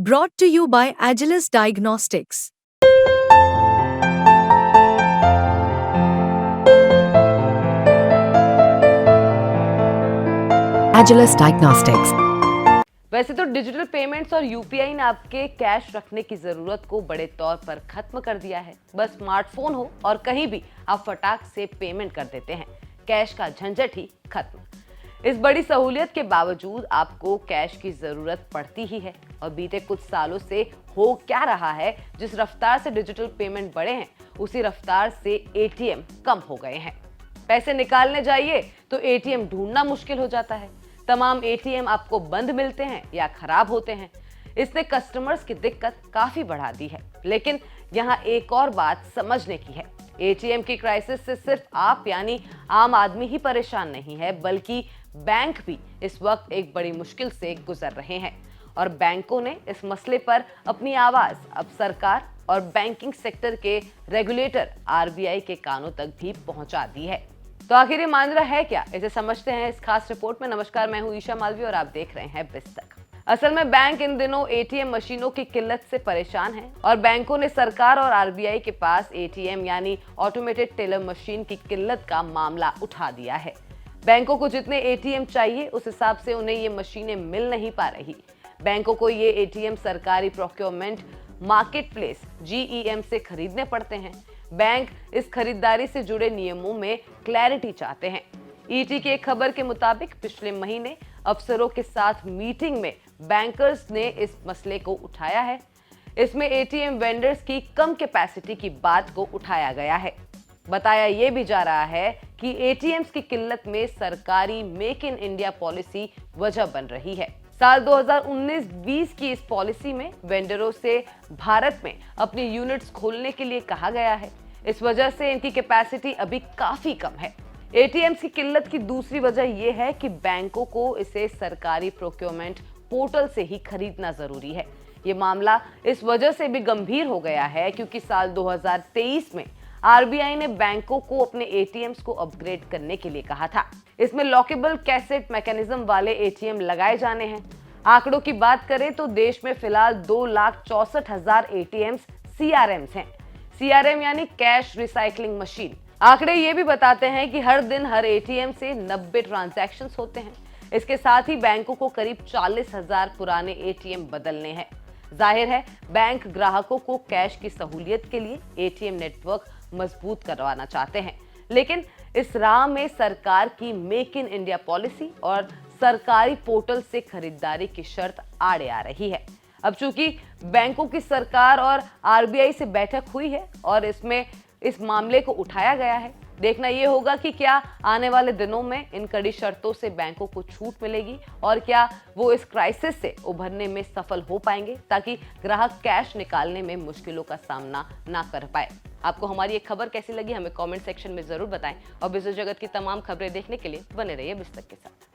Brought to you by Agilus Diagnostics. Agilus Diagnostics. वैसे तो digital payments और UPI ने आपके कैश रखने की जरूरत को बड़े तौर पर खत्म कर दिया है। बस स्मार्टफोन हो और कहीं भी आप फटाक से पेमेंट कर देते हैं, कैश का झंझट ही खत्म। इस बड़ी सहूलियत के बावजूद आपको कैश की जरूरत पड़ती ही है। और बीते कुछ सालों से हो क्या रहा है, जिस रफ्तार से डिजिटल पेमेंट बढ़े हैं उसी रफ्तार से एटीएम कम हो गए हैं। पैसे निकालने जाइए तो एटीएम ढूंढना मुश्किल हो जाता है। तमाम एटीएम आपको बंद मिलते हैं या खराब होते हैं। इसने कस्टमर्स की दिक्कत काफी बढ़ा दी है। लेकिन यहाँ एक और बात समझने की है, एटीएम की क्राइसिस से सिर्फ आप यानी आम आदमी ही परेशान नहीं है, बल्कि बैंक भी इस वक्त एक बड़ी मुश्किल से गुजर रहे हैं। और बैंकों ने इस मसले पर अपनी आवाज अब सरकार और बैंकिंग सेक्टर के रेगुलेटर आरबीआई के कानों तक भी पहुंचा दी है। तो आखिर ये माजरा है क्या, इसे समझते हैं इस खास रिपोर्ट में। नमस्कार, मैं हूं ईशा मालवी और आप देख रहे हैं बिस्तक। असल में बैंक इन दिनों एटीएम मशीनों की किल्लत से परेशान है और बैंकों ने सरकार और आरबीआई के पास एटीएम यानी ऑटोमेटेड टेलर मशीन की किल्लत का मामला उठा दिया है। बैंकों को जितने एटीएम चाहिए उस हिसाब से उन्हें ये मशीनें मिल नहीं पा रही। बैंकों को ये एटीएम सरकारी प्रोक्योरमेंट मार्केट प्लेस जीईएम से खरीदने पड़ते हैं। बैंक इस खरीदारी से जुड़े नियमों में क्लैरिटी चाहते हैं। ईटी की एक खबर के मुताबिक पिछले महीने अफसरों के साथ मीटिंग में बैंकर्स ने इस मसले को उठाया है। इसमें एटीएम वेंडर्स की कम कैपेसिटी की बात को उठाया गया है। बताया यह भी जा रहा है कि एटीएम्स की किल्लत में सरकारी मेक इन इंडिया पॉलिसी वजह बन रही है। साल 2019-20 की इस पॉलिसी में वेंडरों से भारत में अपनी यूनिट्स खोलने के लिए कहा गया है। इस वजह से इनकी कैपेसिटी अभी काफी कम है। एटीएम्स की किल्लत की दूसरी वजह यह है कि बैंकों को इसे सरकारी प्रोक्योरमेंट पोर्टल से ही खरीदना जरूरी है। ये मामला इस वजह से भी गंभीर हो गया है क्योंकि साल 2023 में आरबीआई ने बैंकों को अपने एटीएम्स को अपग्रेड करने के लिए कहा था। इसमें लॉकेबल कैसेट मैकेनिज्म वाले एटीएम लगाए जाने हैं। आंकड़ों की बात करें तो देश में फिलहाल 2,64,000 एटीएम्स सीआरएम्स हैं। सीआरएम यानी कैश रिसाइकलिंग मशीन। आंकड़े ये भी बताते हैं कि हर दिन हर एटीएम से 90 ट्रांजैक्शंस होते हैं। इसके साथ ही बैंकों को करीब 40,000 पुराने एटीएम बदलने हैं। जाहिर है बैंक ग्राहकों को कैश की सहूलियत के लिए एटीएम नेटवर्क मजबूत करवाना चाहते हैं। लेकिन इस राह में सरकार की मेक इन इंडिया पॉलिसी और सरकारी पोर्टल से खरीदारी की शर्त आड़े आ रही है। अब चूंकि बैंकों की सरकार और आरबीआई से बैठक हुई है और इसमें इस मामले को उठाया गया है, देखना यह होगा कि क्या आने वाले दिनों में इन कड़ी शर्तों से बैंकों को छूट मिलेगी और क्या वो इस क्राइसिस से उभरने में सफल हो पाएंगे ताकि ग्राहक कैश निकालने में मुश्किलों का सामना ना कर पाए। आपको हमारी एक खबर कैसी लगी हमें कमेंट सेक्शन में जरूर बताएं और बिजनेस जगत की तमाम खबरें देखने के लिए बने रहिए बिस्तक के साथ।